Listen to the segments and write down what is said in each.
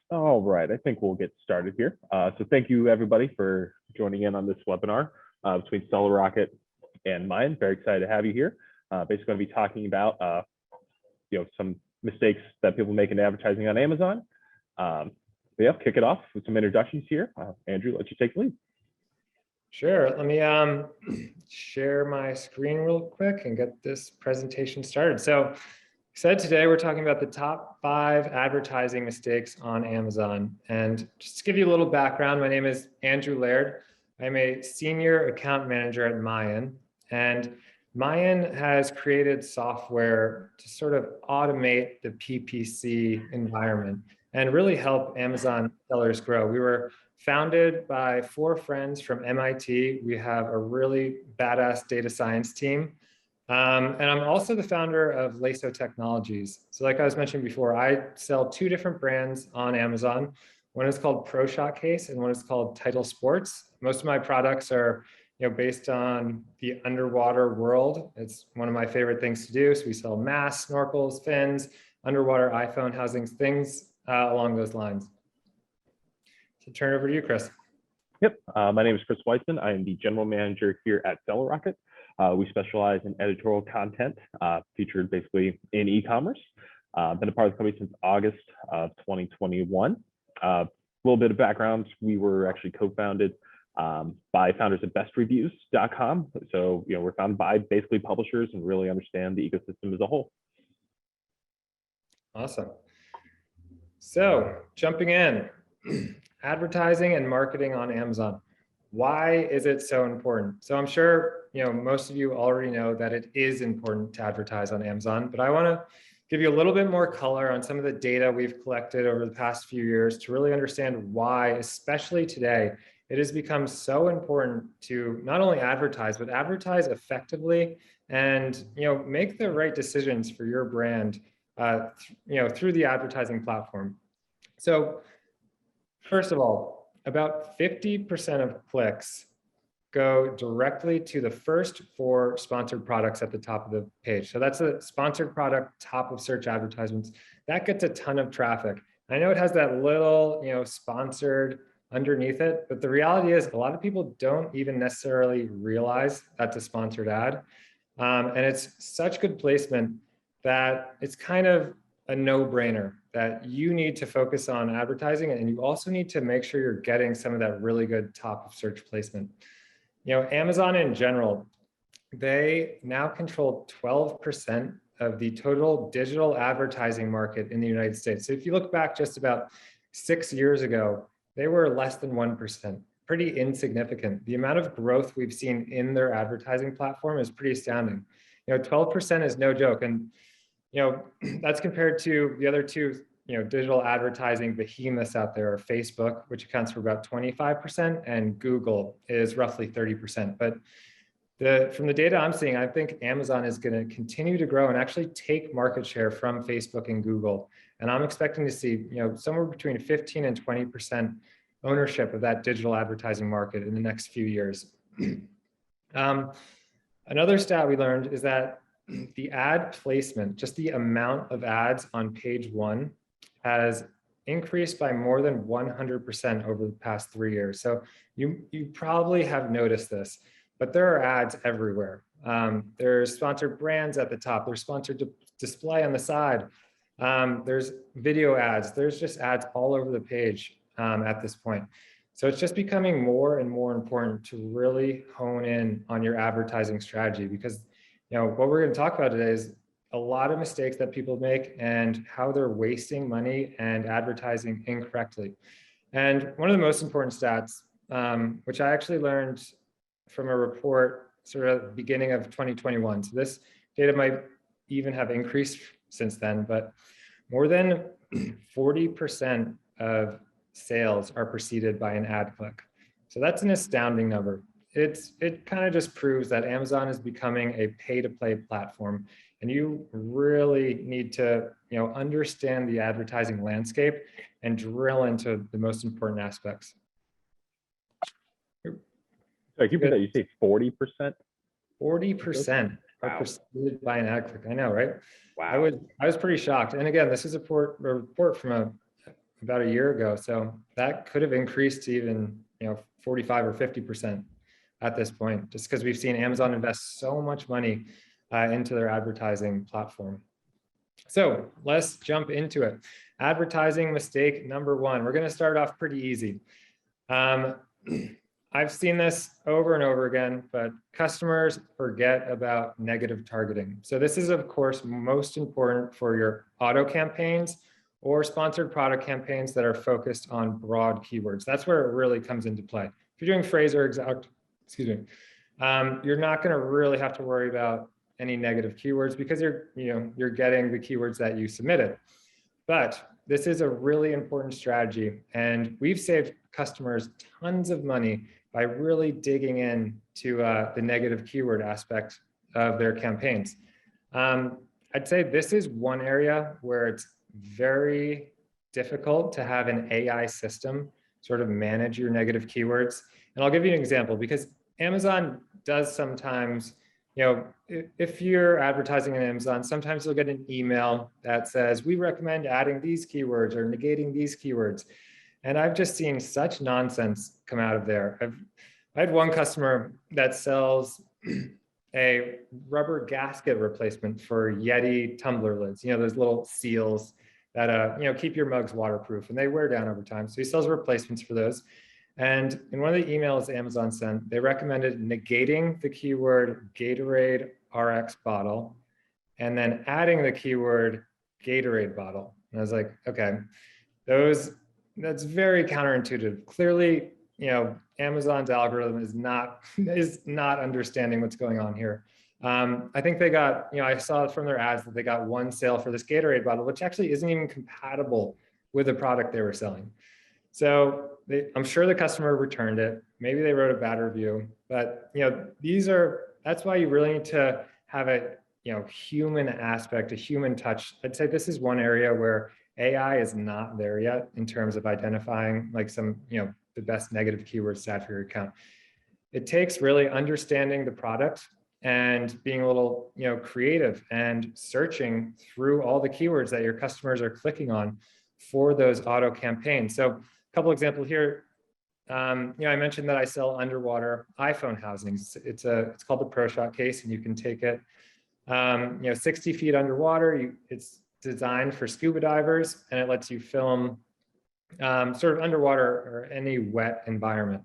All right, I think we'll get started here. So thank you everybody for joining in on this webinar between SellerRocket and mine. Very excited to have you here. Basically going to be talking about some mistakes that people make in advertising on Amazon. Yeah, kick it off with some introductions here. Andrew, let you take the lead. Sure, let me share my screen real quick and get this presentation started. So today we're talking about the top 5 advertising mistakes on Amazon. And just to give you a little background, my name is Andrew Laird. I'm a senior account manager at Mayan. And Mayan has created software to sort of automate the PPC environment and really help Amazon sellers grow. We were founded by 4 friends from MIT. We have a really badass data science team. And I'm also the founder of Lasso Technologies. So like I was mentioning before, I sell 2 different brands on Amazon. One is called Pro Shot Case and one is called Title Sports. Most of my products are based on the underwater world. It's one of my favorite things to do. So we sell masks, snorkels, fins, underwater iPhone housings, things along those lines. So turn it over to you, Chris. Yep, my name is Chris Weissman. I am the general manager here at SellerRocket. We specialize in editorial content featured basically in e-commerce. Been a part of the company since August of 2021. A little bit of background, we were actually co-founded by founders of bestreviews.com. So, we're founded by basically publishers and really understand the ecosystem as a whole. Awesome. So jumping in, advertising and marketing on Amazon. Why is it so important? So I'm sure most of you already know that it is important to advertise on Amazon, but I want to give you a little bit more color on some of the data we've collected over the past few years to really understand why, especially today, it has become so important to not only advertise, but advertise effectively and make the right decisions for your brand through the advertising platform. So first of all, about 50% of clicks go directly to the first 4 sponsored products at the top of the page. So that's a sponsored product, top of search advertisements. That gets a ton of traffic. I know it has that little, sponsored underneath it, but the reality is a lot of people don't even necessarily realize that's a sponsored ad. And it's such good placement that it's kind of a no-brainer that you need to focus on advertising, and you also need to make sure you're getting some of that really good top of search placement. Amazon in general, they now control 12% of the total digital advertising market in the United States. So if you look back just about 6 years ago, they were less than 1%, pretty insignificant. The amount of growth we've seen in their advertising platform is pretty astounding. 12% is no joke. And that's compared to the other 2 digital advertising behemoths out there, Facebook, which accounts for about 25%, and Google is roughly 30%. But from the data I'm seeing, I think Amazon is going to continue to grow and actually take market share from Facebook and Google. And I'm expecting to see somewhere between 15 and 20% ownership of that digital advertising market in the next few years. Another stat we learned is that the ad placement, just the amount of ads on page 1, has increased by more than 100% over the past 3 years. So you probably have noticed this, but there are ads everywhere. There's sponsored brands at the top. There's sponsored display on the side. There's video ads. There's just ads all over the page at this point. So it's just becoming more and more important to really hone in on your advertising strategy, because what we're going to talk about today is a lot of mistakes that people make and how they're wasting money and advertising incorrectly. And one of the most important stats, which I actually learned from a report sort of beginning of 2021. So this data might even have increased since then, but more than 40% of sales are preceded by an ad click. So that's an astounding number. It kind of just proves that Amazon is becoming a pay-to-play platform, and you really need to understand the advertising landscape and drill into the most important aspects. So I keep that you say 40%? 40% are preceded by an ad click. I know, right? Wow. I was pretty shocked. And again, this is a report from about a year ago. So that could have increased to even 45 or 50% at this point, just because we've seen Amazon invest so much money into their advertising platform. So let's jump into it. Advertising mistake number one. We're going to start off pretty easy. I've seen this over and over again, but customers forget about negative targeting. So this is, of course, most important for your auto campaigns or sponsored product campaigns that are focused on broad keywords. That's where it really comes into play. If you're doing phrase or exact, you're not going to really have to worry about any negative keywords because you're getting the keywords that you submitted. But this is a really important strategy, and we've saved customers tons of money by really digging into the negative keyword aspect of their campaigns. I'd say this is one area where it's very difficult to have an AI system sort of manage your negative keywords. And I'll give you an example, because Amazon does sometimes, if you're advertising on Amazon, sometimes you'll get an email that says, we recommend adding these keywords or negating these keywords. And I've just seen such nonsense come out of there. I had one customer that sells a rubber gasket replacement for Yeti tumbler lids, those little seals that keep your mugs waterproof, and they wear down over time. So he sells replacements for those. And in one of the emails Amazon sent, they recommended negating the keyword Gatorade RX bottle and then adding the keyword Gatorade bottle. And I was like, okay, that's very counterintuitive. Clearly, Amazon's algorithm is not understanding what's going on here. I think they got, I saw from their ads that they got one sale for this Gatorade bottle, which actually isn't even compatible with the product they were selling. So I'm sure the customer returned it. Maybe they wrote a bad review, but that's why you really need to have a human aspect, a human touch. I'd say this is one area where AI is not there yet in terms of identifying like some, the best negative keywords to add for your account. It takes really understanding the product and being a little, creative and searching through all the keywords that your customers are clicking on for those auto campaigns. So a couple examples here. I mentioned that I sell underwater iPhone housings. It's called the Pro Shot case, and you can take it, 60 feet underwater. It's designed for scuba divers, and it lets you film sort of underwater or any wet environment.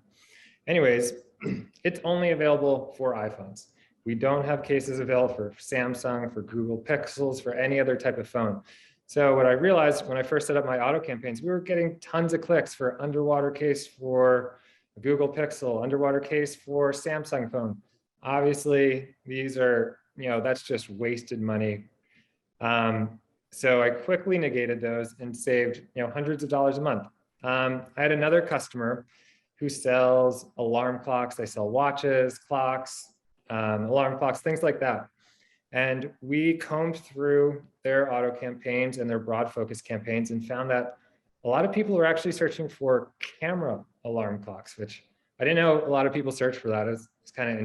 Anyways, it's only available for iPhones. We don't have cases available for Samsung, for Google Pixels, for any other type of phone. So what I realized when I first set up my auto campaigns, we were getting tons of clicks for underwater case for Google Pixel, underwater case for Samsung phone. Obviously, these are, that's just wasted money. So I quickly negated those and saved, hundreds of dollars a month. I had another customer who sells alarm clocks. They sell watches, clocks, alarm clocks, things like that. And we combed through their auto campaigns and their broad focus campaigns and found that a lot of people are actually searching for camera alarm clocks, which I didn't know a lot of people search for that. It's kind of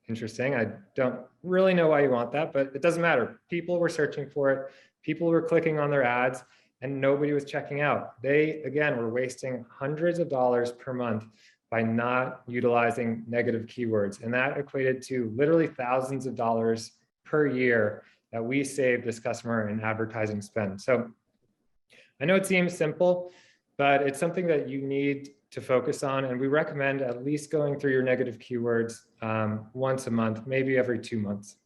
interesting. I don't really know why you want that, but it doesn't matter. People were searching for it. People were clicking on their ads and nobody was checking out. They, again, were wasting hundreds of dollars per month by not utilizing negative keywords. And that equated to literally thousands of dollars per year that we saved this customer in advertising spend. So I know it seems simple, but it's something that you need to focus on. And we recommend at least going through your negative keywords once a month, maybe every 2 months.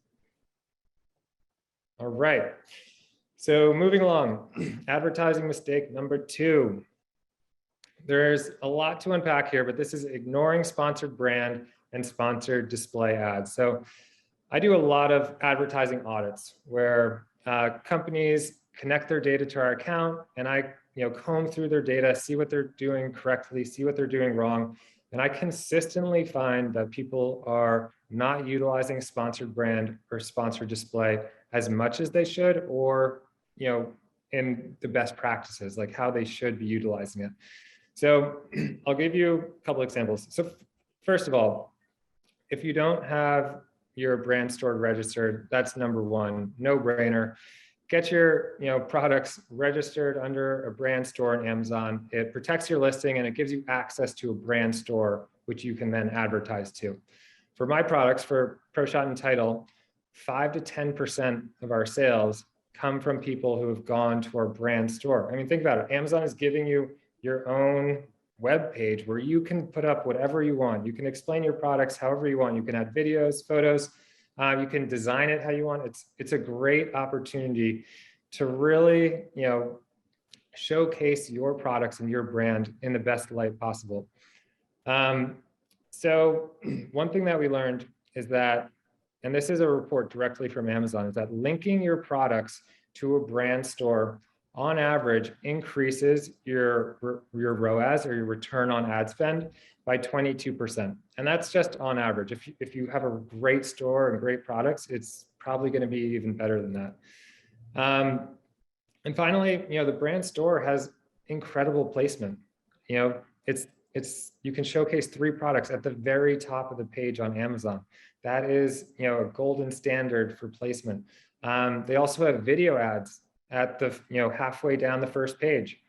All right. So moving along, advertising mistake number 2. There's a lot to unpack here, but this is ignoring sponsored brand and sponsored display ads. So I do a lot of advertising audits where companies connect their data to our account, and I comb through their data, see what they're doing correctly, see what they're doing wrong. And I consistently find that people are not utilizing sponsored brand or sponsored display as much as they should, or in the best practices, like how they should be utilizing it. So I'll give you a couple examples. So first of all, if you don't have your brand stored registered, that's number one, no brainer. get your products registered under a brand store on Amazon. It protects your listing and it gives you access to a brand store, which you can then advertise to. For my products, for ProShot and Title, 5 to 10% of our sales come from people who have gone to our brand store. I mean, think about it. Amazon is giving you your own web page where you can put up whatever you want. You can explain your products however you want. You can add videos, photos. You can design it how you want. It's a great opportunity to really, showcase your products and your brand in the best light possible. So one thing that we learned is that, and this is a report directly from Amazon, is that linking your products to a brand store on average increases your ROAS, or your return on ad spend, by 22%. And that's just on average. If you have a great store and great products, it's probably going to be even better than that. And finally, the brand store has incredible placement. You can showcase 3 products at the very top of the page on Amazon. That is, a golden standard for placement. They also have video ads at the, halfway down the first page.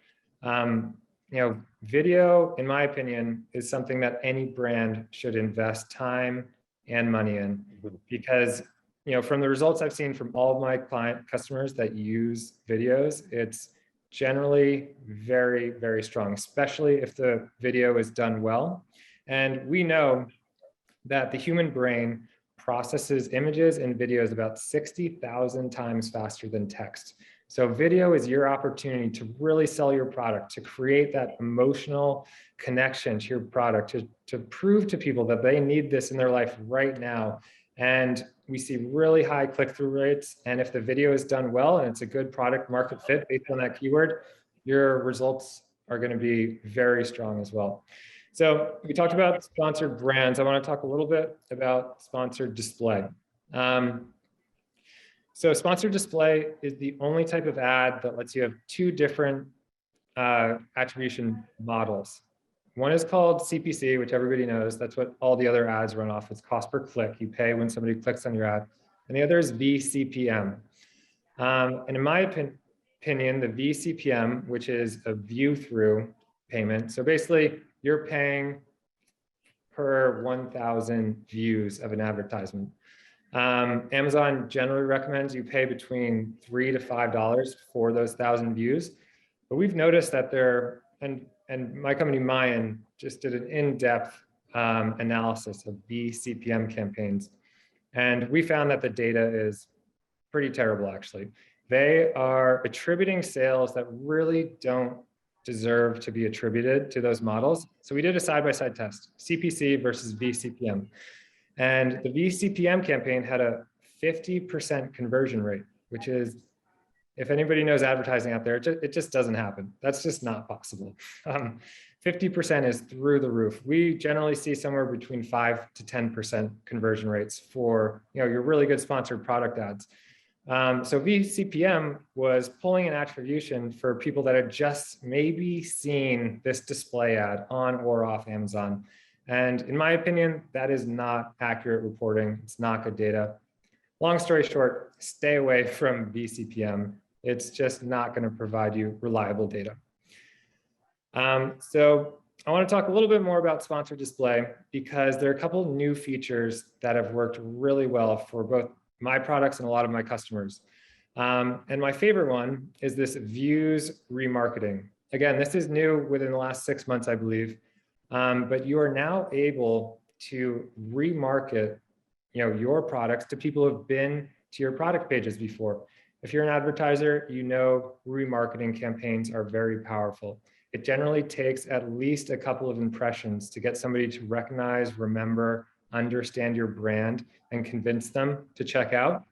Video, in my opinion, is something that any brand should invest time and money in, because, from the results I've seen from all of my customers that use videos, it's generally very, very strong, especially if the video is done well. And we know that the human brain processes images and videos about 60,000 times faster than text. So video is your opportunity to really sell your product, to create that emotional connection to your product, to prove to people that they need this in their life right now. And we see really high click-through rates. And if the video is done well and it's a good product market fit based on that keyword, your results are going to be very strong as well. So we talked about sponsored brands. I want to talk a little bit about sponsored display. So sponsored display is the only type of ad that lets you have 2 different attribution models. One is called CPC, which everybody knows. That's what all the other ads run off. It's cost per click. You pay when somebody clicks on your ad. And the other is VCPM. And in my opinion, the VCPM, which is a view through payment. So basically, you're paying per 1,000 views of an advertisement. Amazon generally recommends you pay between $3 to $5 for those 1,000 views. But we've noticed that and my company, Mayan, just did an in-depth analysis of VCPM campaigns. And we found that the data is pretty terrible, actually. They are attributing sales that really don't deserve to be attributed to those models. So we did a side-by-side test, CPC versus VCPM. And the VCPM campaign had a 50% conversion rate, which is, if anybody knows advertising out there, it just doesn't happen. That's just not possible. 50% is through the roof. We generally see somewhere between 5 to 10% conversion rates for your really good sponsored product ads. So VCPM was pulling an attribution for people that had just maybe seen this display ad on or off Amazon. And in my opinion, that is not accurate reporting. It's not good data. Long story short, stay away from VCPM. It's just not going to provide you reliable data. So I want to talk a little bit more about sponsored display, because there are a couple new features that have worked really well for both my products and a lot of my customers. And my favorite one is this views remarketing. Again, this is new within the last 6 months, I believe. But you are now able to remarket your products to people who have been to your product pages before. If you're an advertiser, remarketing campaigns are very powerful. It generally takes at least a couple of impressions to get somebody to recognize, remember, understand your brand, and convince them to check out.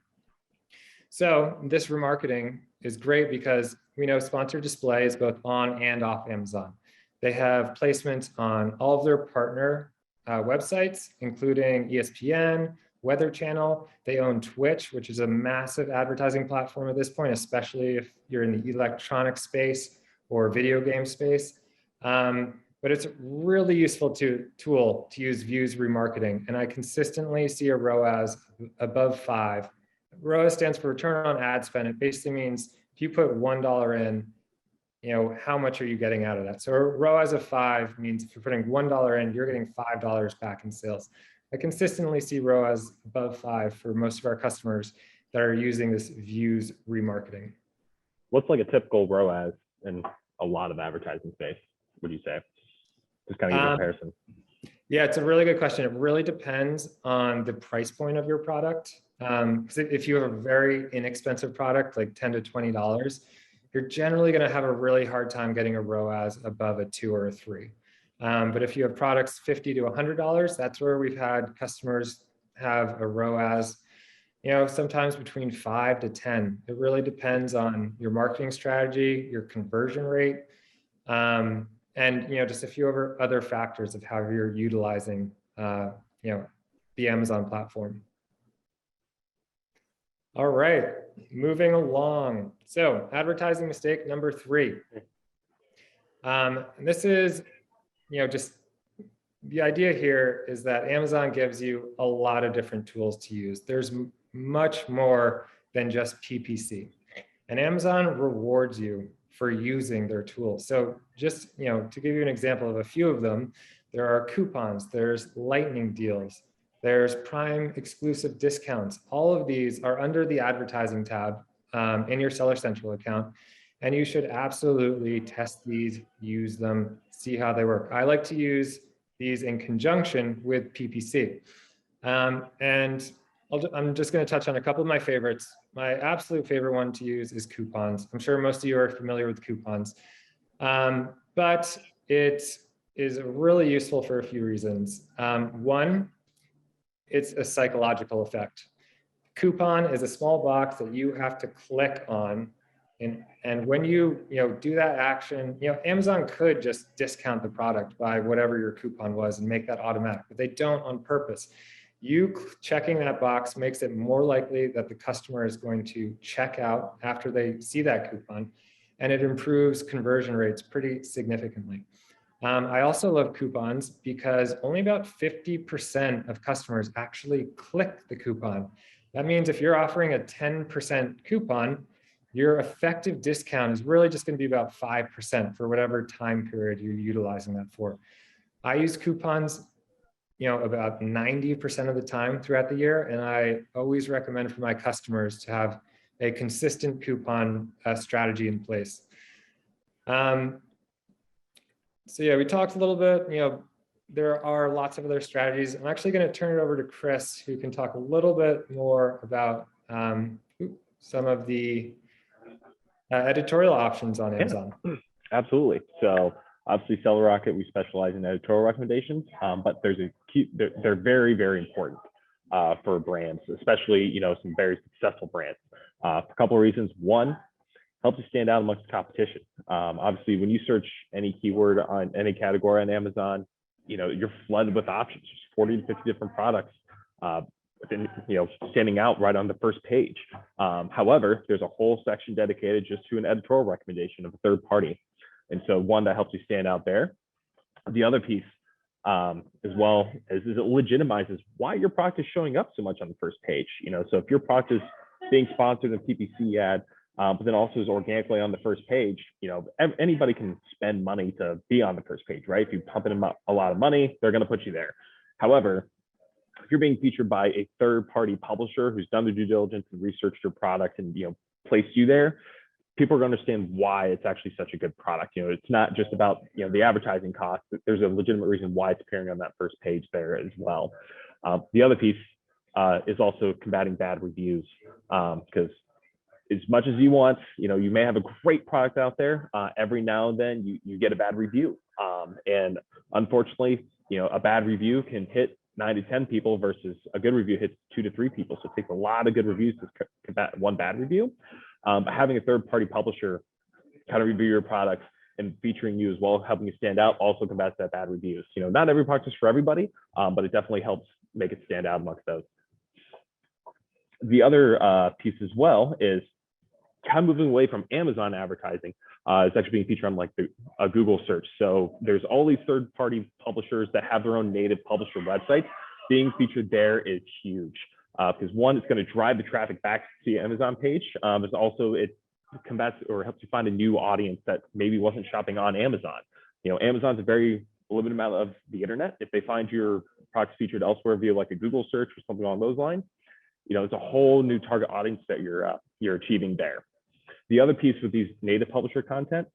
So this remarketing is great because we know sponsored display is both on and off Amazon. They have placements on all of their partner websites, including ESPN, Weather Channel. They own Twitch, which is a massive advertising platform at this point, especially if you're in the electronic space or video game space. But it's a really useful tool to use views remarketing. And I consistently see a ROAS above 5 ROAS stands for return on ad spend. It basically means if you put $1 in, how much are you getting out of that? So a ROAS of 5 means if you're putting $1 in, you're getting $5 back in sales. I consistently see ROAS above 5 for most of our customers that are using this views remarketing. What's like a typical ROAS in a lot of advertising space, would you say? Just kind of give a comparison. Yeah, it's a really good question. It really depends on the price point of your product. If you have a very inexpensive product, like $10 to $20, you're generally going to have a really hard time getting a ROAS above a 2 or a 3. But if you have products $50 to $100, that's where we've had customers have a ROAS, sometimes between 5 to 10. It really depends on your marketing strategy, your conversion rate, and just a few other factors of how you're utilizing the Amazon platform. All right, moving along. So advertising mistake number 3. And this is, just the idea here is that Amazon gives you a lot of different tools to use. There's much more than just PPC. And Amazon rewards you for using their tools. So just, to give you an example of a few of them, there are coupons, there's lightning deals, there's Prime exclusive discounts. All of these are under the advertising tab in your Seller Central account. And you should absolutely test these, use them, see how they work. I like to use these in conjunction with PPC. And I'm just going to touch on a couple of my favorites. My absolute favorite one to use is coupons. I'm sure most of you are familiar with coupons, but it is really useful for a few reasons. One, it's a psychological effect. Coupon is a small box that you have to click on. And when you do that action, Amazon could just discount the product by whatever your coupon was and make that automatic, but they don't on purpose. You checking that box makes it more likely that the customer is going to check out after they see that coupon, and it improves conversion rates pretty significantly. I also love coupons because only about 50% of customers actually click the coupon. That means if you're offering a 10% coupon, your effective discount is really just going to be about 5% for whatever time period you're utilizing that for. I use coupons, about 90% of the time throughout the year, and I always recommend for my customers to have a consistent coupon strategy in place. So yeah, we talked a little bit, there are lots of other strategies. I'm actually going to turn it over to Chris, who can talk a little bit more about some of the editorial options on Amazon. Yeah, absolutely. So obviously SellerRocket, we specialize in editorial recommendations, but they're very, very important for brands, especially, some very successful brands. For a couple of reasons. One, helps you stand out amongst the competition. Obviously, when you search any keyword on any category on Amazon, you're flooded with options. There's 40 to 50 different products, standing out right on the first page. However, there's a whole section dedicated just to an editorial recommendation of a third party. And so one, that helps you stand out there. The other piece, as well, is it legitimizes why your product is showing up so much on the first page. So if your product is being sponsored in a PPC ad, but then also is organically on the first page, anybody can spend money to be on the first page, right? If you pump in a lot of money, they're going to put you there. However, if you're being featured by a third-party publisher who's done the due diligence and researched your product and placed you there, people are going to understand why it's actually such a good product. It's not just about the advertising cost. There's a legitimate reason why it's appearing on that first page there as well. The other piece is also combating bad reviews, because as much as you want, you may have a great product out there. Every now and then you get a bad review, and unfortunately, a bad review can hit 9 to 10 people versus a good review hits 2 to 3 people. So it takes a lot of good reviews to combat one bad review. But having a third-party publisher kind of review your products and featuring you as well, helping you stand out, also combats that bad reviews. Not every product is for everybody, but it definitely helps make it stand out amongst those. The other piece as well is kind of moving away from Amazon advertising. It's actually being featured on a Google search. So there's all these third-party publishers that have their own native publisher websites. Being featured there is huge. because one, it's going to drive the traffic back to the Amazon page. There's also, it combats or helps you find a new audience that maybe wasn't shopping on Amazon. Amazon's a very limited amount of the internet. If they find your products featured elsewhere via like a Google search or something along those lines, it's a whole new target audience that you're achieving there. The other piece with these native publisher content,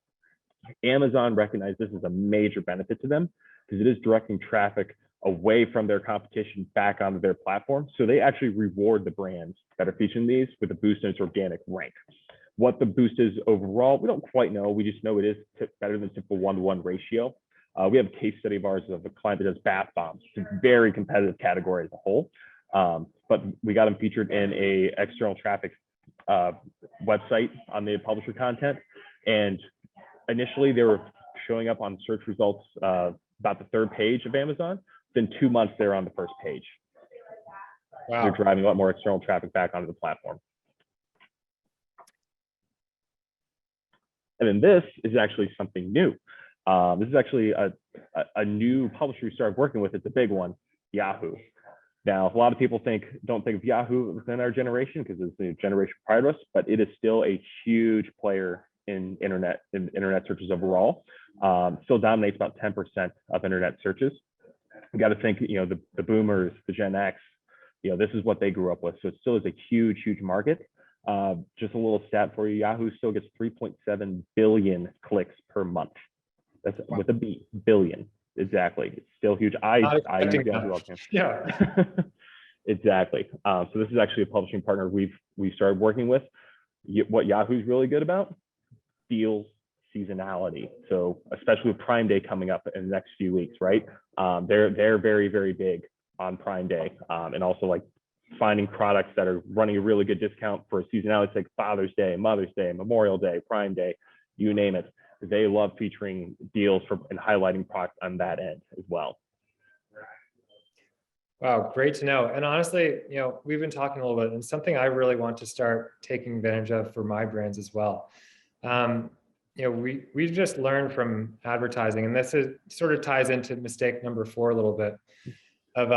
Amazon recognized this as a major benefit to them because it is directing traffic away from their competition back onto their platform. So they actually reward the brands that are featuring these with a boost in its organic rank. What the boost is overall, we don't quite know. We just know it is better than simple 1-to-1 ratio. We have a case study of ours of a client that does bath bombs. It's a very competitive category as a whole. But we got them featured in a external traffic website on the publisher content. And initially they were showing up on search results about the third page of Amazon. Then 2 months, they're on the first page. Wow. They're driving a lot more external traffic back onto the platform. And then this is actually something new. This is actually a new publisher we started working with. It's a big one, Yahoo. Now, a lot of people don't think of Yahoo within our generation because it's the generation prior to us, but it is still a huge player in internet searches overall. Still dominates about 10% of internet searches. You got to think, the boomers, the Gen X, this is what they grew up with. So it still is a huge, huge market. Just a little stat for you, Yahoo still gets 3.7 billion clicks per month. That's with a B, billion. Exactly. It's still huge. I use Yahoo all the time. Yeah. Exactly. So this is actually a publishing partner we started working with. What Yahoo's really good about? Deals, seasonality. So especially with Prime Day coming up in the next few weeks, right? They're very, very big on Prime Day, and also like finding products that are running a really good discount for seasonality, like Father's Day, Mother's Day, Memorial Day, Prime Day, you name it. They love featuring deals and highlighting products on that end as well. Wow, great to know. And honestly, we've been talking a little bit, and something I really want to start taking advantage of for my brands as well. We've just learned from advertising, and this sort of ties into mistake number 4 a little bit of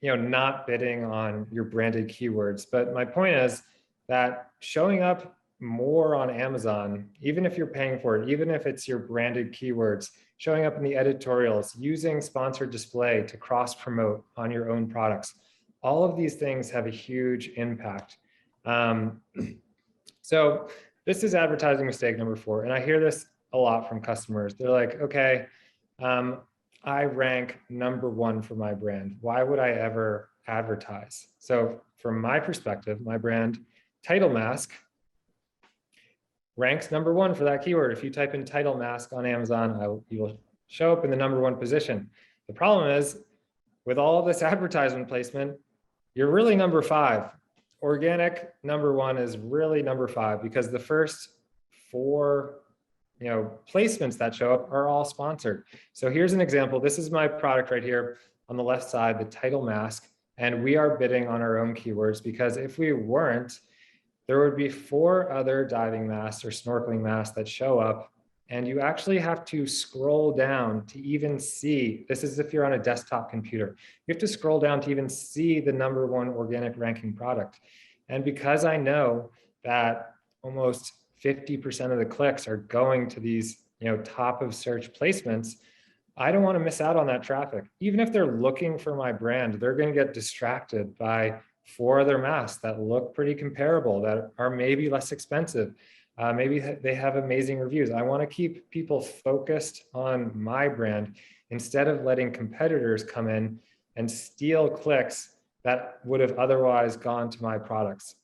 not bidding on your branded keywords. But my point is that showing up more on Amazon, even if you're paying for it, even if it's your branded keywords, showing up in the editorials, using sponsored display to cross promote on your own products, all of these things have a huge impact. So this is advertising mistake number 4. And I hear this a lot from customers. They're like, okay, I rank number 1 for my brand. Why would I ever advertise? So from my perspective, my brand Title Mask ranks number 1 for that keyword. If you type in title mask on Amazon, you will show up in the number 1 position. The problem is with all of this advertisement placement, you're really number 5. Organic number 1 is really number 5 because the first 4 placements that show up are all sponsored. So here's an example. This is my product right here on the left side, the title mask, and we are bidding on our own keywords because if we weren't, there would be 4 other diving masks or snorkeling masks that show up, and you actually have to scroll down to even see, this is if you're on a desktop computer, you have to scroll down to even see the number 1 organic ranking product. And because I know that almost 50% of the clicks are going to these top of search placements, I don't want to miss out on that traffic. Even if they're looking for my brand, they're going to get distracted by 4 other masks that look pretty comparable, that are maybe less expensive. Maybe they have amazing reviews. I want to keep people focused on my brand instead of letting competitors come in and steal clicks that would have otherwise gone to my products.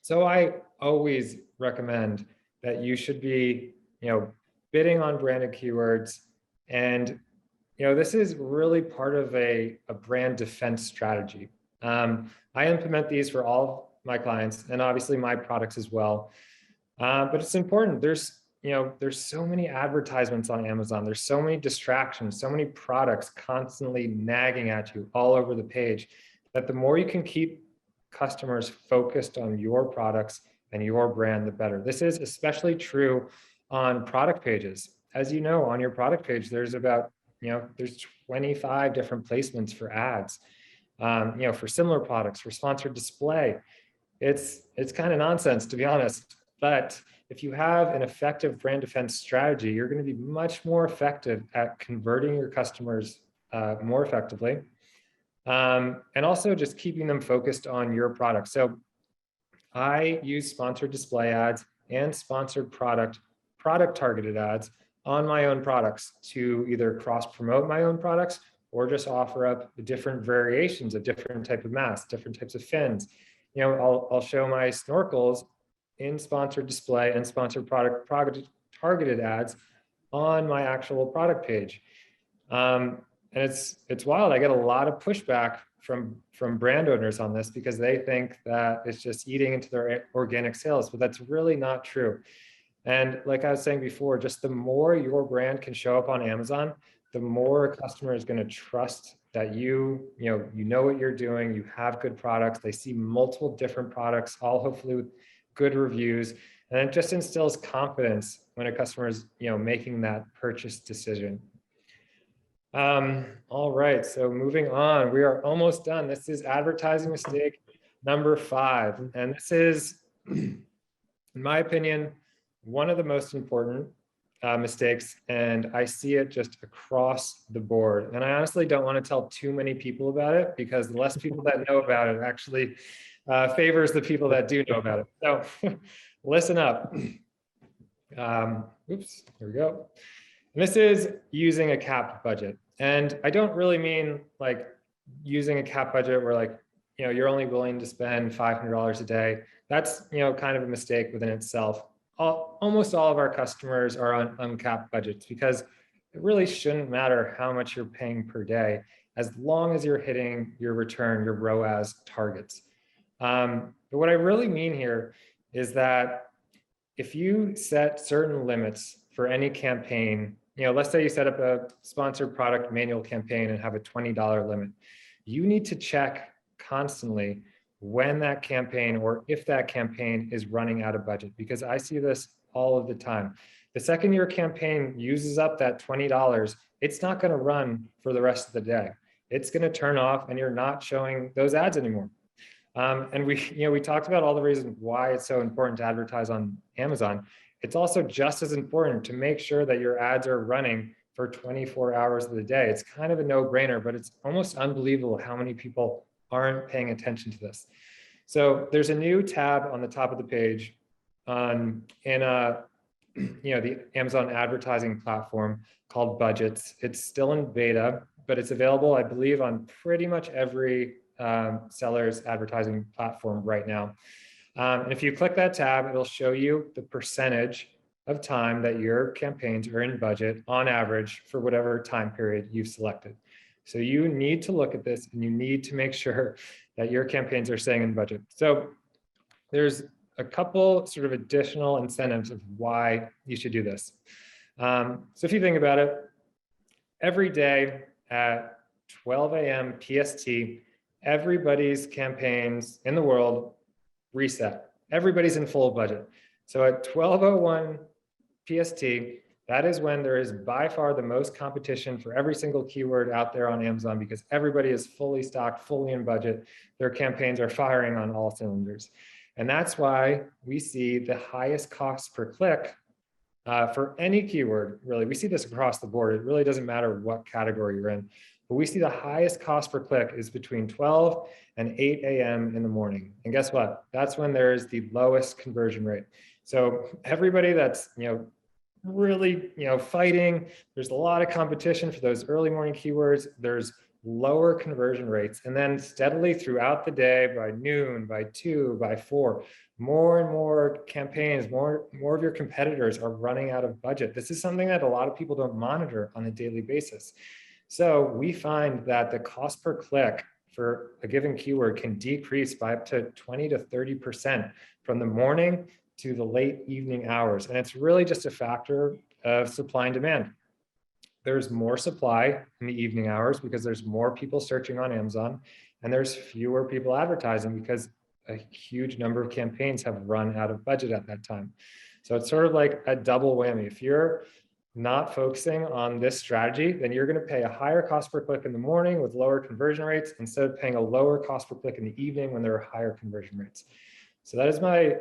So I always recommend that you should be, bidding on branded keywords. And, this is really part of a brand defense strategy. I implement these for all of my clients and obviously my products as well. But it's important. There's so many advertisements on Amazon. There's so many distractions, so many products constantly nagging at you all over the page that the more you can keep customers focused on your products and your brand, the better. This is especially true on product pages. As you know, on your product page, there's about, there's 25 different placements for ads. for similar products, for sponsored display. It's kind of nonsense, to be honest. But if you have an effective brand defense strategy, you're going to be much more effective at converting your customers more effectively. And also just keeping them focused on your product. So I use sponsored display ads and sponsored product targeted ads on my own products to either cross promote my own products or just offer up different variations of different type of masks, different types of fins. I'll show my snorkels in sponsored display and sponsored product targeted ads on my actual product page. And it's wild. I get a lot of pushback from brand owners on this because they think that it's just eating into their organic sales, but that's really not true. And like I was saying before, just the more your brand can show up on Amazon, the more a customer is going to trust that you know what you're doing, you have good products. They see multiple different products, all hopefully with good reviews, and it just instills confidence when a customer is making that purchase decision. All right, so moving on, we are almost done. This is advertising mistake number 5, and this is, in my opinion, one of the most important mistakes, and I see it just across the board. And I honestly don't want to tell too many people about it because the less people that know about it actually favors the people that do know about it. So listen up. Oops, here we go. And this is using a capped budget. And I don't really mean like using a capped budget where you're only willing to spend $500 a day. That's, kind of a mistake within itself. Almost all of our customers are on uncapped budgets because it really shouldn't matter how much you're paying per day, as long as you're hitting your return, your ROAS targets. But what I really mean here is that if you set certain limits for any campaign, let's say you set up a sponsored product manual campaign and have a $20 limit, you need to check constantly when that campaign or if that campaign is running out of budget, because I see this all of the time. The second your campaign uses up that $20, it's not going to run for the rest of the day. It's going to turn off and you're not showing those ads anymore. And we talked about all the reasons why it's so important to advertise on Amazon. It's also just as important to make sure that your ads are running for 24 hours of the day. It's kind of a no-brainer, but it's almost unbelievable how many people aren't paying attention to this. So there's a new tab on the top of the page in the Amazon advertising platform called Budgets. It's still in beta, but it's available, I believe, on pretty much every seller's advertising platform right now. And if you click that tab, it'll show you the percentage of time that your campaigns are in budget on average for whatever time period you've selected. So you need to look at this and you need to make sure that your campaigns are staying in budget. So there's a couple sort of additional incentives of why you should do this. So if you think about it, every day at 12 a.m. PST, everybody's campaigns in the world reset. Everybody's in full budget. So at 12:01 PST, that is when there is by far the most competition for every single keyword out there on Amazon, because everybody is fully stocked, fully in budget. Their campaigns are firing on all cylinders. And that's why we see the highest cost per click for any keyword, really. We see this across the board. It really doesn't matter what category you're in. But we see the highest cost per click is between 12 and 8 a.m. in the morning. And guess what? That's when there is the lowest conversion rate. So everybody that's really fighting, there's a lot of competition for those early morning keywords. There's lower conversion rates. And then steadily throughout the day, by noon, by 2, by 4, more and more campaigns, more of your competitors are running out of budget. This is something that a lot of people don't monitor on a daily basis. So we find that the cost per click for a given keyword can decrease by up to 20 to 30% from the morning to the late evening hours. And it's really just a factor of supply and demand. There's more supply in the evening hours because there's more people searching on Amazon, and there's fewer people advertising because a huge number of campaigns have run out of budget at that time. So it's sort of like a double whammy. If you're not focusing on this strategy, then you're going to pay a higher cost per click in the morning with lower conversion rates instead of paying a lower cost per click in the evening when there are higher conversion rates. So that is my,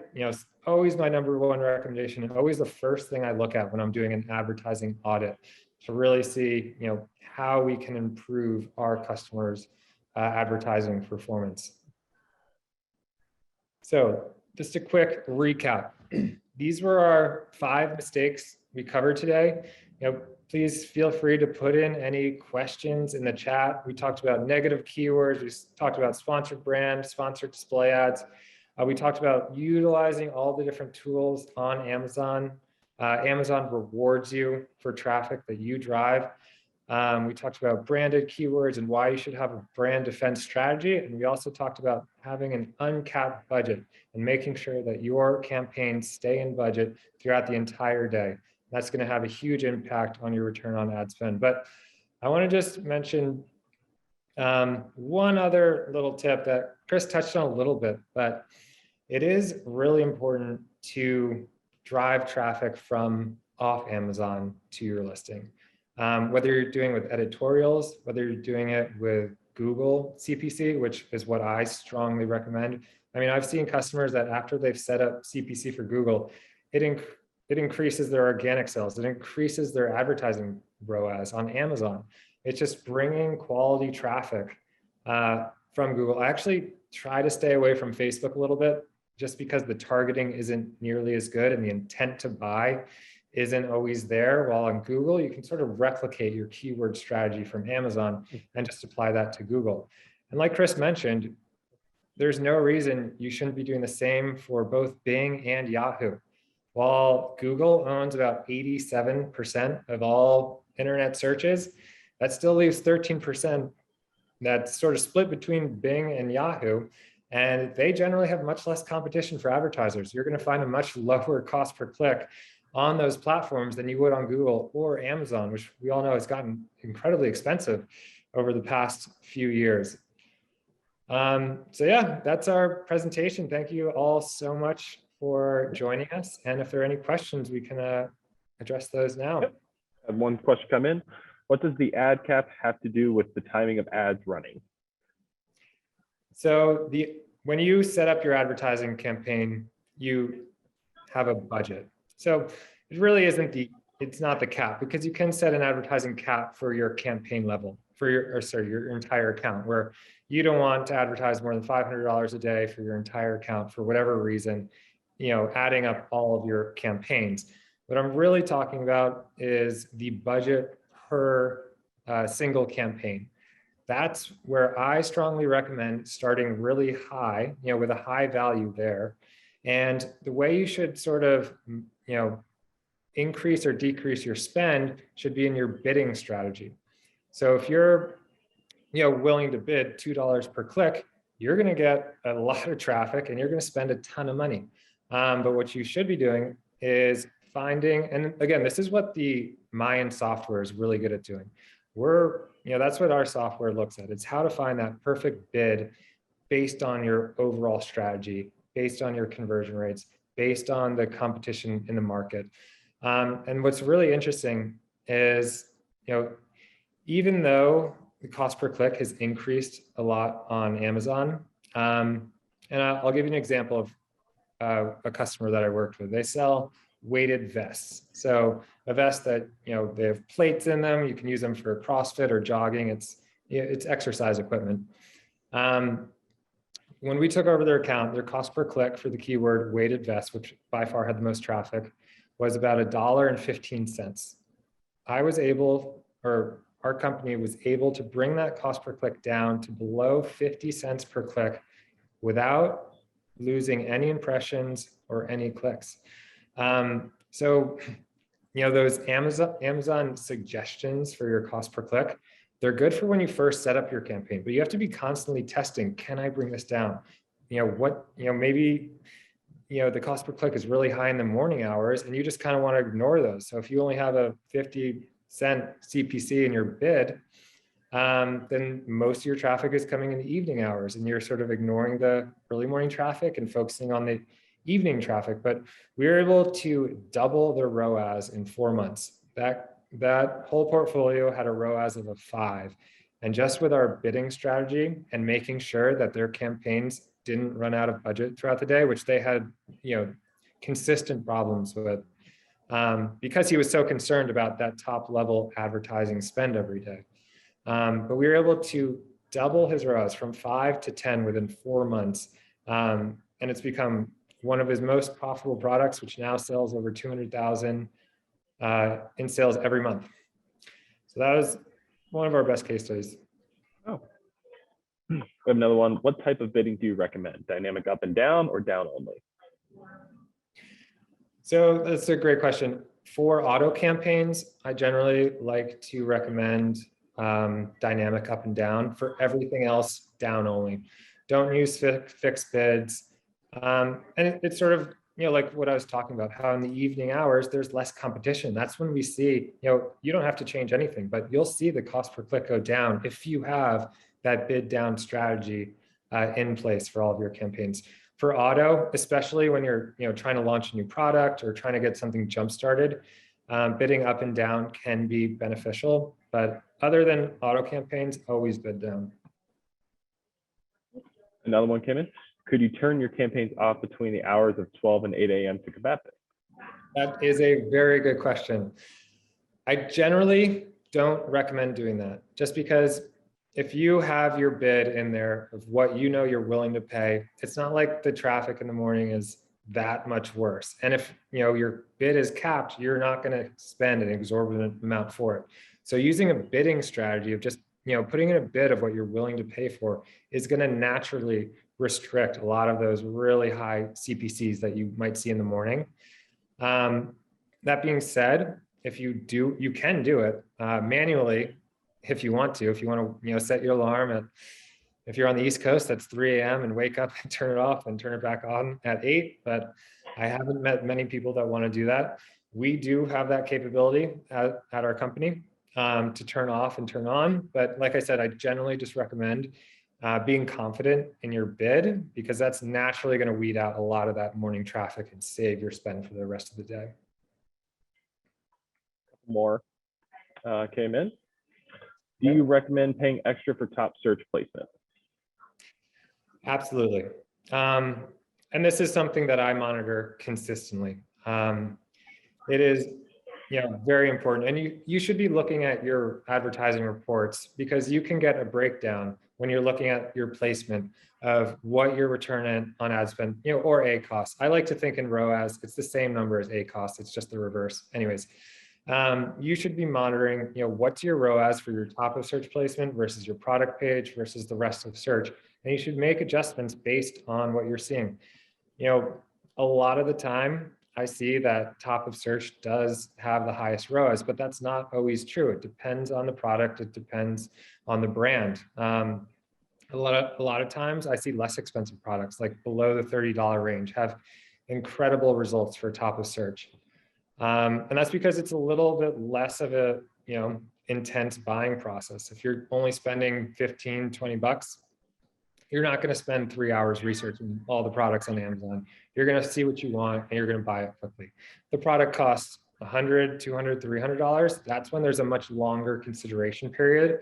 always my number one recommendation, and always the first thing I look at when I'm doing an advertising audit to really see, how we can improve our customers' advertising performance. So just a quick recap. These were our 5 mistakes we covered today. Please feel free to put in any questions in the chat. We talked about negative keywords. We talked about sponsored brand, sponsored display ads. We talked about utilizing all the different tools on Amazon. Amazon rewards you for traffic that you drive. We talked about branded keywords and why you should have a brand defense strategy. And we also talked about having an uncapped budget and making sure that your campaigns stay in budget throughout the entire day. That's going to have a huge impact on your return on ad spend. But I want to just mention one other little tip that Chris touched on a little bit, but it is really important to drive traffic from off Amazon to your listing. Whether you're doing with editorials, whether you're doing it with Google CPC, which is what I strongly recommend. I mean, I've seen customers that after they've set up CPC for Google, it increases their organic sales. It increases their advertising ROAS on Amazon. It's just bringing quality traffic from Google. I actually try to stay away from Facebook a little bit just because the targeting isn't nearly as good and the intent to buy isn't always there. While on Google, you can sort of replicate your keyword strategy from Amazon and just apply that to Google. And like Chris mentioned, there's no reason you shouldn't be doing the same for both Bing and Yahoo. While Google owns about 87% of all internet searches, that still leaves 13% that's sort of split between Bing and Yahoo. And they generally have much less competition for advertisers. You're going to find a much lower cost per click on those platforms than you would on Google or Amazon, which we all know has gotten incredibly expensive over the past few years. So yeah, that's our presentation. Thank you all so much for joining us. And if there are any questions, we can address those now. Yep. I have one question come in. What does the ad cap have to do with the timing of ads running? So when you set up your advertising campaign, you have a budget. So it really it's not the cap, because you can set an advertising cap for your campaign level, for your entire account, where you don't want to advertise more than $500 a day for your entire account for whatever reason, adding up all of your campaigns. What I'm really talking about is the budget per single campaign. That's where I strongly recommend starting really high, with a high value there. And the way you should sort of, increase or decrease your spend should be in your bidding strategy. So if you're, willing to bid $2 per click, you're going to get a lot of traffic and you're going to spend a ton of money. But what you should be doing is finding, and again, this is what the Mayan software is really good at doing. That's what our software looks at. It's how to find that perfect bid based on your overall strategy, based on your conversion rates, based on the competition in the market. And what's really interesting is, even though the cost per click has increased a lot on Amazon, and I'll give you an example of a customer that I worked with. They sell weighted vests. So a vest that, they have plates in them. You can use them for CrossFit or jogging. It's exercise equipment. When we took over their account, their cost per click for the keyword weighted vest, which by far had the most traffic, was about $1.15. Our company was able to bring that cost per click down to below 50 cents per click without losing any impressions or any clicks. So, those Amazon suggestions for your cost per click, they're good for when you first set up your campaign, but you have to be constantly testing. Can I bring this down? Maybe, the cost per click is really high in the morning hours and you just kind of want to ignore those. So if you only have a 50-cent CPC in your bid, then most of your traffic is coming in the evening hours and you're sort of ignoring the early morning traffic and focusing on the evening traffic. But we were able to double the ROAS in 4 months That whole portfolio had a ROAS of a 5. And just with our bidding strategy and making sure that their campaigns didn't run out of budget throughout the day, which they had, consistent problems with, because he was so concerned about that top level advertising spend every day. But we were able to double his ROAS from 5 to 10 within 4 months. And it's become one of his most profitable products, which now sells over 200,000 in sales every month. So that was one of our best case studies. Oh, we have another one. What type of bidding do you recommend? Dynamic up and down or down only? So that's a great question. For auto campaigns, I generally like to recommend dynamic up and down. For everything else, down only. Don't use fixed bids. And it's sort of, like what I was talking about, how in the evening hours, there's less competition. That's when we see, you don't have to change anything, but you'll see the cost per click go down if you have that bid down strategy in place for all of your campaigns. For auto, especially when you're trying to launch a new product or trying to get something jump started, bidding up and down can be beneficial. But other than auto campaigns, always bid down. Another one came in. Could you turn your campaigns off between the hours of 12 and 8 a.m. to combat this? That is a very good question. I generally don't recommend doing that, just because if you have your bid in there of what you're willing to pay, it's not like the traffic in the morning is that much worse. And if your bid is capped, you're not going to spend an exorbitant amount for it. So using a bidding strategy of just putting in a bid of what you're willing to pay for is going to naturally restrict a lot of those really high CPCs that you might see in the morning. That being said, if you can do it manually if you want to, set your alarm if you're on the East Coast, that's 3 a.m. and wake up and turn it off and turn it back on at 8. But I haven't met many people that want to do that. We do have that capability at our company to turn off and turn on. But like I said, I generally just recommend being confident in your bid, because that's naturally going to weed out a lot of that morning traffic and save your spend for the rest of the day. More came in. Do you recommend paying extra for top search placement? Absolutely. And this is something that I monitor consistently. It is very important. And you should be looking at your advertising reports, because you can get a breakdown when you're looking at your placement of what your return on ad spend, or A cost. I like to think in ROAS, it's the same number as A cost. It's just the reverse. Anyways, you should be monitoring, what's your ROAS for your top of search placement versus your product page versus the rest of search. And you should make adjustments based on what you're seeing. A lot of the time I see that top of search does have the highest ROAS, but that's not always true. It depends on the product. It depends on the brand. A lot of times I see less expensive products, like below the $30 range, have incredible results for top of search. And that's because it's a little bit less of a, intense buying process. If you're only spending 15, 20 bucks, you're not going to spend 3 hours researching all the products on Amazon. You're going to see what you want and you're going to buy it quickly. The product costs $100, $200, $300. That's when there's a much longer consideration period.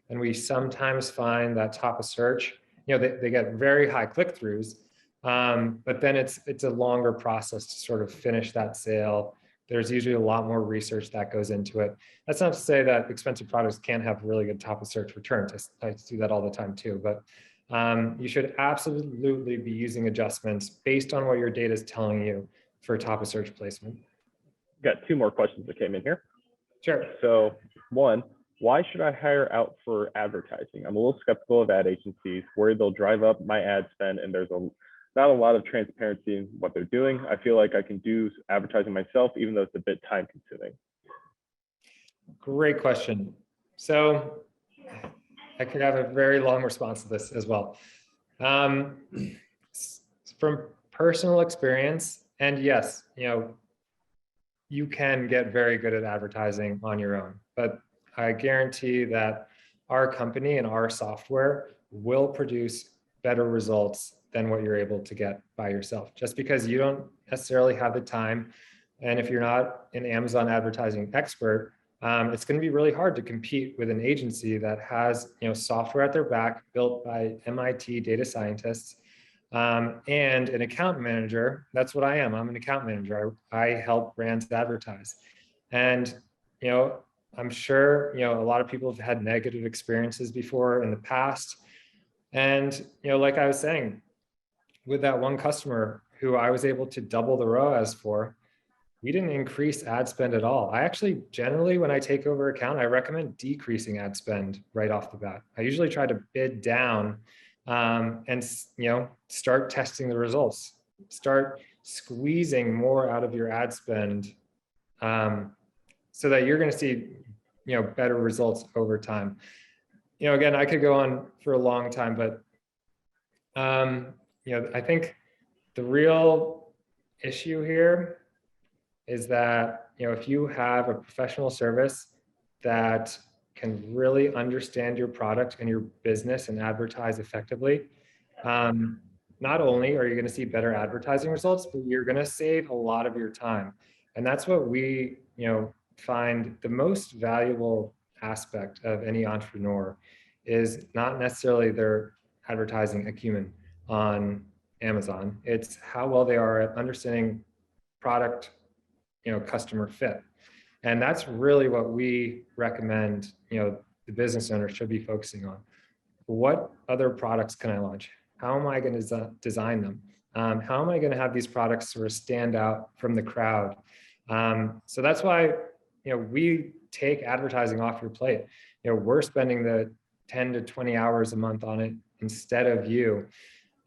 And we sometimes find that top of search, they get very high click-throughs, but then it's a longer process to sort of finish that sale. There's usually a lot more research that goes into it. That's not to say that expensive products can't have really good top of search returns. I do that all the time too, but you should absolutely be using adjustments based on what your data is telling you for top of search placement. Got 2 more questions that came in here. Sure. So one, why should I hire out for advertising? I'm a little skeptical of ad agencies, worried they'll drive up my ad spend, and there's not a lot of transparency in what they're doing. I feel like I can do advertising myself, even though it's a bit time consuming. Great question. So I could have a very long response to this as well. From personal experience, and yes, you can get very good at advertising on your own, but I guarantee that our company and our software will produce better results than what you're able to get by yourself, just because you don't necessarily have the time And if you're not an Amazon advertising expert, it's going to be really hard to compete with an agency that has, software at their back built by MIT data scientists, and an account manager. That's what I am. I'm an account manager. I help brands advertise. And, I'm sure, a lot of people have had negative experiences before in the past. And, like I was saying, with that one customer who I was able to double the ROAS for, we didn't increase ad spend at all. I actually generally, when I take over account, I recommend decreasing ad spend right off the bat. I usually try to bid down, and start testing the results. Start squeezing more out of your ad spend, so that you're going to see better results over time. Again, I could go on for a long time, but I think the real issue here is that, if you have a professional service that can really understand your product and your business and advertise effectively, not only are you going to see better advertising results, but you're going to save a lot of your time. And that's what we, find the most valuable aspect of any entrepreneur is not necessarily their advertising acumen on Amazon. It's how well they are at understanding product, customer fit. And that's really what we recommend, the business owner should be focusing on. What other products can I launch? How am I going to design them? How am I going to have these products sort of stand out from the crowd? So that's why, we take advertising off your plate. We're spending the 10 to 20 hours a month on it instead of you.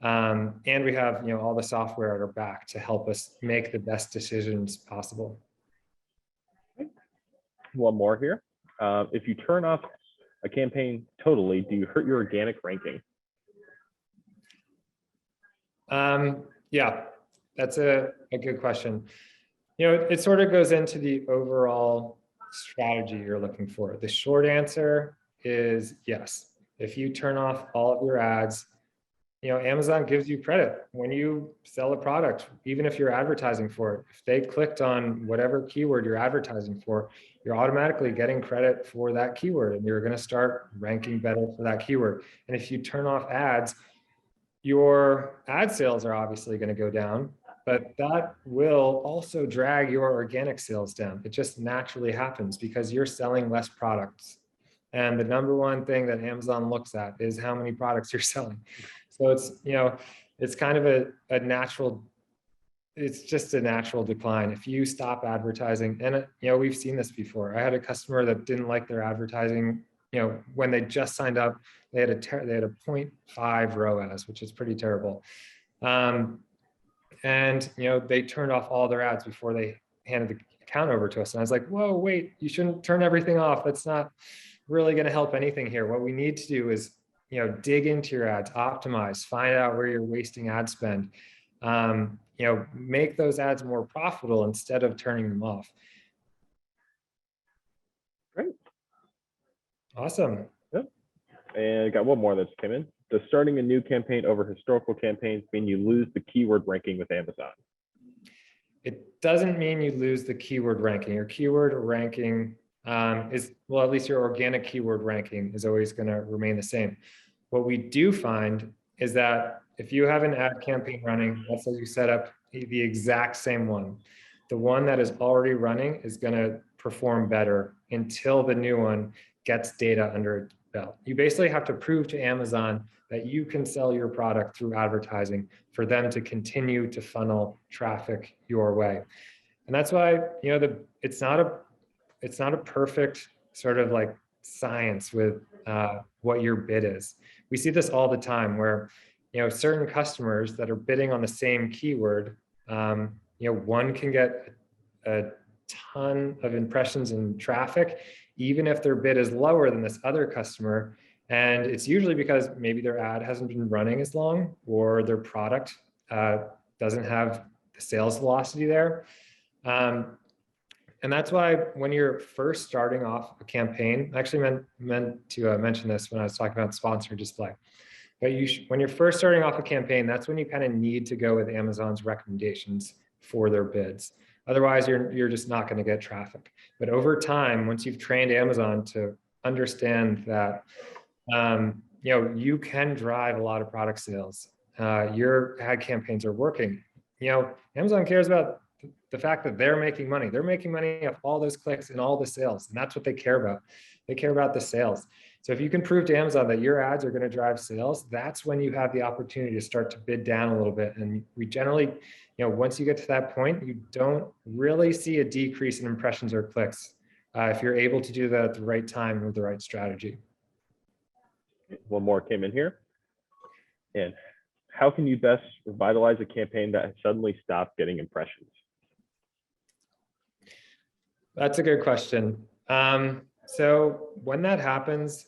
And we have, all the software at our back to help us make the best decisions possible. One more here. If you turn off a campaign totally, do you hurt your organic ranking? Yeah, that's a good question. It sort of goes into the overall strategy you're looking for. The short answer is yes. If you turn off all of your ads, Amazon gives you credit when you sell a product, even if you're advertising for it. If they clicked on whatever keyword you're advertising for, you're automatically getting credit for that keyword, and you're going to start ranking better for that keyword. And if you turn off ads, your ad sales are obviously going to go down, but that will also drag your organic sales down. It just naturally happens because you're selling less products. And the number one thing that Amazon looks at is how many products you're selling. So it's, it's kind of a natural, it's just a natural decline. If you stop advertising, and we've seen this before. I had a customer that didn't like their advertising, when they just signed up, they had a 0.5 ROAS, which is pretty terrible. And, they turned off all their ads before they handed the account over to us. And I was like, whoa, wait, you shouldn't turn everything off. That's not really going to help anything here. What we need to do is, dig into your ads, optimize, find out where you're wasting ad spend, make those ads more profitable instead of turning them off. Great. Awesome. Yep. And I got one more that just came in. Does starting a new campaign over historical campaigns mean you lose the keyword ranking with Amazon? It doesn't mean you lose the keyword ranking. Your keyword ranking is, well, at least your organic keyword ranking is always going to remain the same. What we do find is that if you have an ad campaign running, let's say you set up the exact same one, the one that is already running is going to perform better until the new one gets data under its belt. You basically have to prove to Amazon that you can sell your product through advertising for them to continue to funnel traffic your way. And that's why, it's not a perfect sort of like science with what your bid is. We see this all the time where, certain customers that are bidding on the same keyword, one can get a ton of impressions and traffic, even if their bid is lower than this other customer. And it's usually because maybe their ad hasn't been running as long, or their product doesn't have the sales velocity there. And that's why when you're first starting off a campaign, I actually meant to mention this when I was talking about sponsored display. But when you're first starting off a campaign, that's when you kind of need to go with Amazon's recommendations for their bids. Otherwise, you're just not going to get traffic. But over time, once you've trained Amazon to understand that, you can drive a lot of product sales. Your ad campaigns are working. Amazon cares about the fact that they're making money. They're making money off all those clicks and all the sales, and that's what they care about. They care about the sales. So if you can prove to Amazon that your ads are going to drive sales, that's when you have the opportunity to start to bid down a little bit. And we generally, once you get to that point, you don't really see a decrease in impressions or clicks if you're able to do that at the right time with the right strategy. One more came in here. And how can you best revitalize a campaign that has suddenly stopped getting impressions? That's a good question. So when that happens,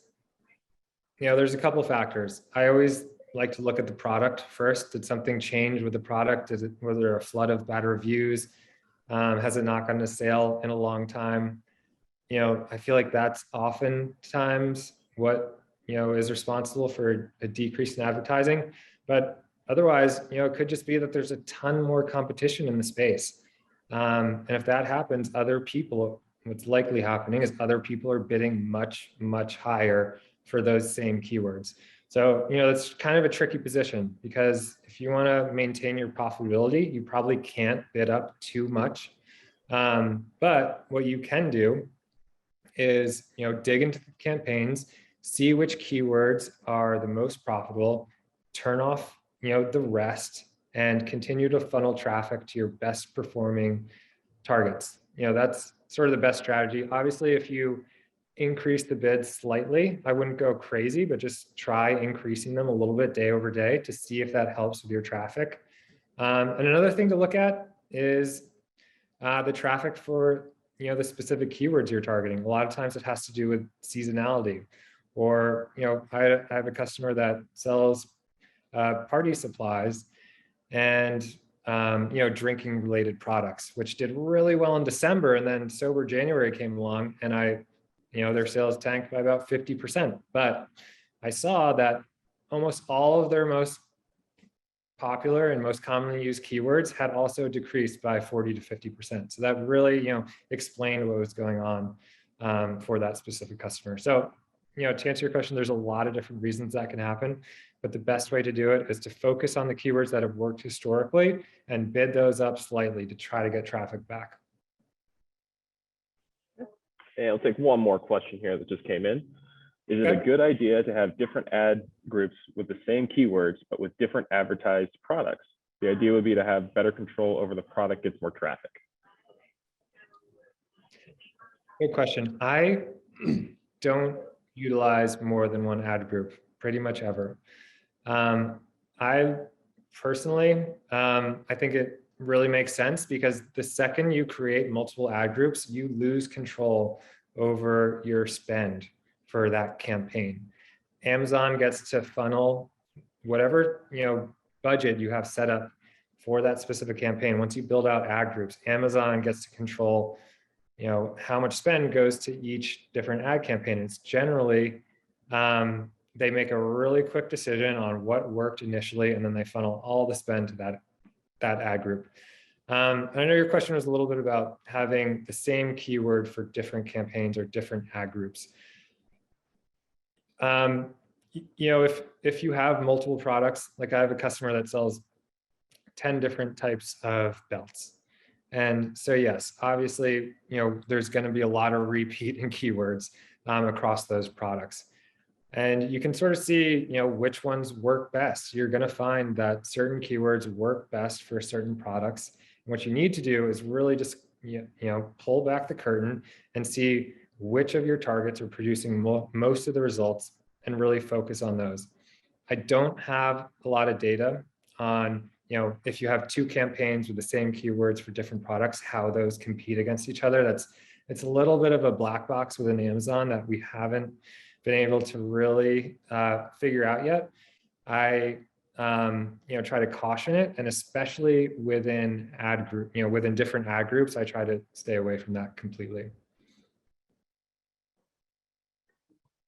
there's a couple of factors. I always like to look at the product first. Did something change with the product? Was there a flood of bad reviews? Has it not gone to sale in a long time? I feel like that's oftentimes what is responsible for a decrease in advertising. But otherwise, it could just be that there's a ton more competition in the space. And if that happens, what's likely happening is other people are bidding much, much higher for those same keywords. So, it's kind of a tricky position, because if you want to maintain your profitability, you probably can't bid up too much. But what you can do is, dig into the campaigns, see which keywords are the most profitable, turn off, the rest, and continue to funnel traffic to your best performing targets. That's sort of the best strategy. Obviously, if you increase the bids slightly, I wouldn't go crazy, but just try increasing them a little bit day over day to see if that helps with your traffic. And another thing to look at is the traffic for the specific keywords you're targeting. A lot of times it has to do with seasonality, or I have a customer that sells party supplies and drinking related products, which did really well in December, and then sober January came along, and their sales tanked by about 50%. But I saw that almost all of their most popular and most commonly used keywords had also decreased by 40 to 50%. So that really, explained what was going on for that specific customer. So, to answer your question, there's a lot of different reasons that can happen, but the best way to do it is to focus on the keywords that have worked historically and bid those up slightly to try to get traffic back. And I'll take one more question here that just came in. Is it a good idea to have different ad groups with the same keywords, but with different advertised products? The idea would be to have better control over the product gets more traffic. Good question. I don't utilize more than one ad group pretty much ever. I personally, I think it really makes sense, because the second you create multiple ad groups, you lose control over your spend for that campaign. Amazon gets to funnel whatever budget you have set up for that specific campaign. Once you build out ad groups, Amazon gets to control how much spend goes to each different ad campaign. It's generally they make a really quick decision on what worked initially, and then they funnel all the spend to that ad group. And I know your question was a little bit about having the same keyword for different campaigns or different ad groups. If you have multiple products, like I have a customer that sells 10 different types of belts. And so, yes, obviously, there's going to be a lot of repeat in keywords across those products. And you can sort of see, which ones work best. You're going to find that certain keywords work best for certain products. And what you need to do is really just, pull back the curtain and see which of your targets are producing most of the results and really focus on those. I don't have a lot of data on, if you have two campaigns with the same keywords for different products, how those compete against each other. It's a little bit of a black box within Amazon that we haven't been able to really figure out yet. I try to caution it, and especially within ad group, within different ad groups, I try to stay away from that completely.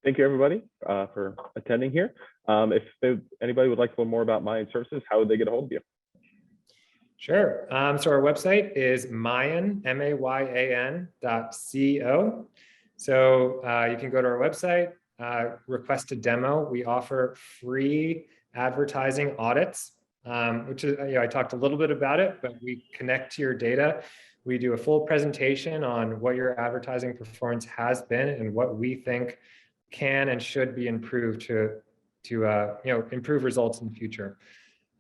Thank you, everybody, for attending here. If anybody would like to learn more about my services, how would they get a hold of you? Sure. So our website is Mayan, MAYAN.co. So you can go to our website, request a demo. We offer free advertising audits, which is, I talked a little bit about it, but we connect to your data. We do a full presentation on what your advertising performance has been and what we think can and should be improved to improve results in the future.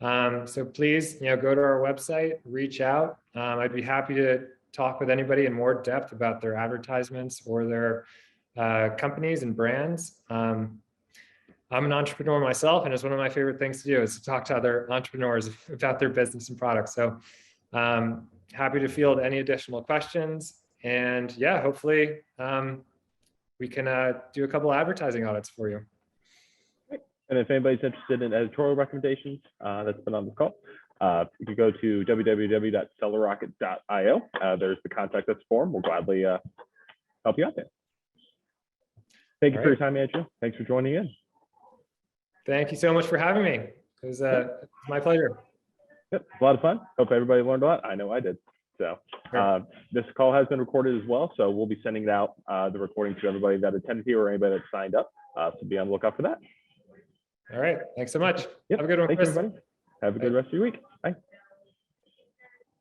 So please, go to our website, reach out. I'd be happy to talk with anybody in more depth about their advertisements or their companies and brands. I'm an entrepreneur myself, and it's one of my favorite things to do is to talk to other entrepreneurs about their business and products. So happy to field any additional questions. And yeah, hopefully we can do a couple advertising audits for you. And if anybody's interested in editorial recommendations that's been on the call, you can go to www.sellerrocket.io. There's the contact us form. We'll gladly help you out there. Thank you for your time, Andrew. Thanks for joining in. Thank you so much for having me. It was my pleasure. Yep, a lot of fun. Hope everybody learned a lot. I know I did. So this call has been recorded as well. So we'll be sending out the recording to everybody that attended here or anybody that signed up. So be on the lookout for that. All right. Thanks so much. Yep. Have a good one, Thanks, Chris. everybody. Have a good rest of your week.